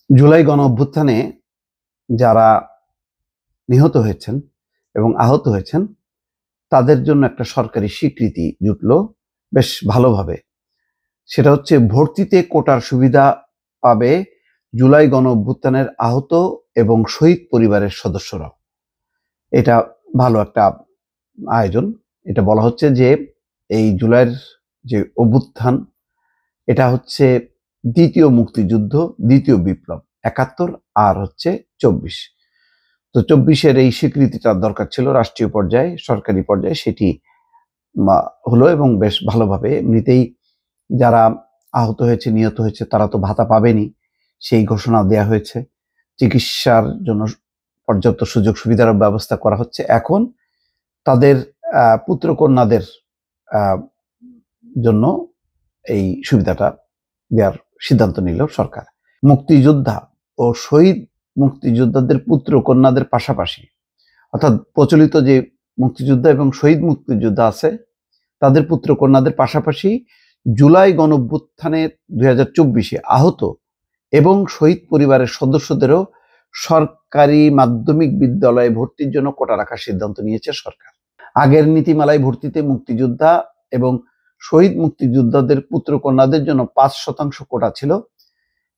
জুলাই গণ অভ্যুত্থানে যারা নিহত হয়েছেন এবং আহত হয়েছেন তাদের জন্য একটা সরকারি স্বীকৃতি জুটলো বেশ ভালোভাবে। সেটা হচ্ছে ভর্তিতে কোটার সুবিধা পাবে জুলাই গণ অভ্যুত্থানের আহত এবং শহীদ পরিবারের সদস্যরা। এটা ভালো একটা আয়োজন। এটা বলা হচ্ছে যে এই জুলাইয়ের যে অভ্যুত্থান এটা হচ্ছে দ্বিতীয় মুক্তিযুদ্ধ, দ্বিতীয় বিপ্লব, ৭১ আর হচ্ছে ২৪। তো ২৪-এর এই স্বীকৃতিটা দরকার ছিল রাষ্ট্রীয় পর্যায়ে, সরকারি পর্যায়ে, সেটি হলো এবং বেশ ভালোভাবে। এমনিতেই যারা আহত হয়েছে, নিহত হয়েছে তারা তো ভাতা পাবেনই, সেই ঘোষণা দেয়া হয়েছে। চিকিৎসার জন্য পর্যাপ্ত সুযোগ সুবিধার ব্যবস্থা করা হচ্ছে। এখন তাদের পুত্রকন্যাদের জন্য এই সুবিধাটা দেওয়ার সিদ্ধান্ত নিল সরকার। মুক্তিযোদ্ধা ও শহীদ মুক্তিযোদ্ধাদের পুত্র কন্যাদের পাশাপাশি, অর্থাৎ প্রচলিত যে মুক্তিযোদ্ধা এবং শহীদ মুক্তিযোদ্ধা আছে তাদের পুত্র কন্যাদের পাশাপাশি জুলাই গণঅভ্যুত্থানে ২০২৪-এ আহত এবং শহীদ পরিবারের সদস্যদেরও সরকারি মাধ্যমিক বিদ্যালয়ে ভর্তির জন্য কোটা রাখার সিদ্ধান্ত নিয়েছে সরকার। আগের নীতিমালায় ভর্তিতে মুক্তিযোদ্ধা এবং শহীদ মুক্তিযোদ্ধাদের পুত্র কন্যাদের জন্য ৫% কোটা ছিল।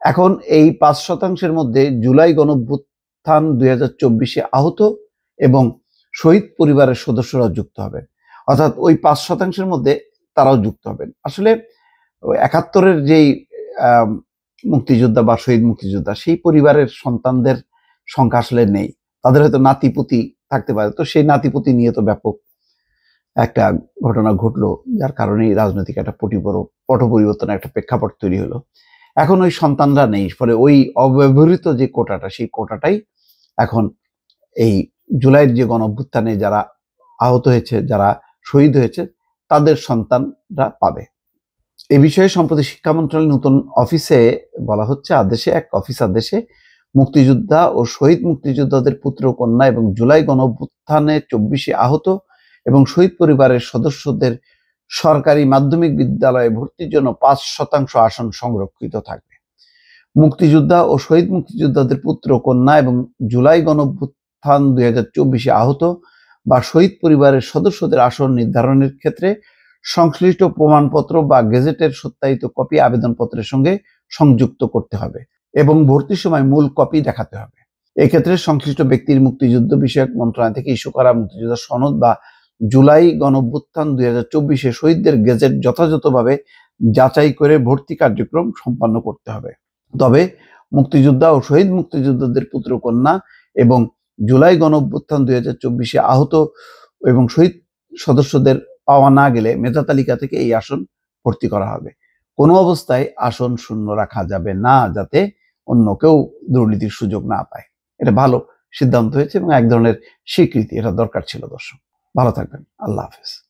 এখন এই ৫%-এর মধ্যে জুলাই গণঅভ্যুত্থান ২০২৪-এ আহত এবং শহীদ পরিবারের সদস্যরা যুক্ত হবেন, অর্থাৎ ওই ৫%-এর মধ্যে তারাও যুক্ত হবেন। আসলে ৭১-এর যেই মুক্তিযোদ্ধা বা শহীদ মুক্তিযোদ্ধা সেই পরিবারের সন্তানদের সংখ্যা আসলে নেই, তাদের হয়তো নাতিপুতি থাকতে পারে। তো সেই নাতিপুতি নিয়ে তো ব্যাপক একটা ঘটনা ঘটলো, যার কারণেই রাজনৈতিক একটা পট পরিবর্তনের একটা প্রেক্ষাপট তৈরি হলো। এখন ওই সন্তানরা নেই, ফলে ওই অব্যবহৃত যে কোটাটা, সেই কোটাটাই এখন এই জুলাইয়ের যে গণঅভ্যুত্থানে যারা আহত হয়েছে, যারা শহীদ হয়েছে তাদের সন্তানরা পাবে। এ বিষয়ে সম্প্রতি শিক্ষা মন্ত্রণালয়ের নতুন অফিসে বলা হচ্ছে, এক অফিস আদেশে মুক্তিযোদ্ধা ও শহীদ মুক্তিযোদ্ধাদের পুত্র কন্যা এবং জুলাই গণঅভ্যুত্থানে ২৪-এ আহত এবং শহীদ পরিবারের সদস্যদের সরকারি মাধ্যমিক বিদ্যালয়ে ভর্তির জন্য ৫% আসন সংরক্ষিত থাকবে। মুক্তিযোদ্ধা ও শহীদ মুক্তিযোদ্ধাদের পুত্র কন্যা এবং জুলাই গণঅভ্যুত্থান ২০২৪-এ আহত বা শহীদ পরিবারের সদস্যদের আসন নির্ধারণের ক্ষেত্রে সংশ্লিষ্ট প্রমাণপত্র বা গেজেটের সত্যায়িত কপি আবেদনপত্রের সঙ্গে সংযুক্ত করতে হবে এবং ভর্তির সময় মূল কপি দেখাতে হবে। এক্ষেত্রে সংশ্লিষ্ট ব্যক্তির মুক্তিযুদ্ধ বিষয়ক মন্ত্রণালয় থেকে ইস্যু করা মুক্তিযোদ্ধা সনদ বা জুলাই গণঅভ্যুত্থান ২০২৪-এ শহীদদের গেজেট যথাযথভাবে যাচাই করে ভর্তি কার্যক্রম সম্পন্ন করতে হবে। তবে মুক্তিযোদ্ধা ও শহীদ মুক্তিযোদ্ধাদের পুত্র কন্যা এবং জুলাই গণঅভ্যুত্থান ২০২৪-এ আহত এবং শহীদ সদস্যদের পাওয়া না গেলে মেধা তালিকা থেকে এই আসন ভর্তি করা হবে। কোনো অবস্থায় আসন শূন্য রাখা যাবে না, যাতে অন্য কেউ দুর্নীতির সুযোগ না পায়। এটা ভালো সিদ্ধান্ত হয়েছে এবং এক ধরনের স্বীকৃতি, এটা দরকার ছিল। দর্শক ভালো থাকবেন, আল্লাহ হাফেজ।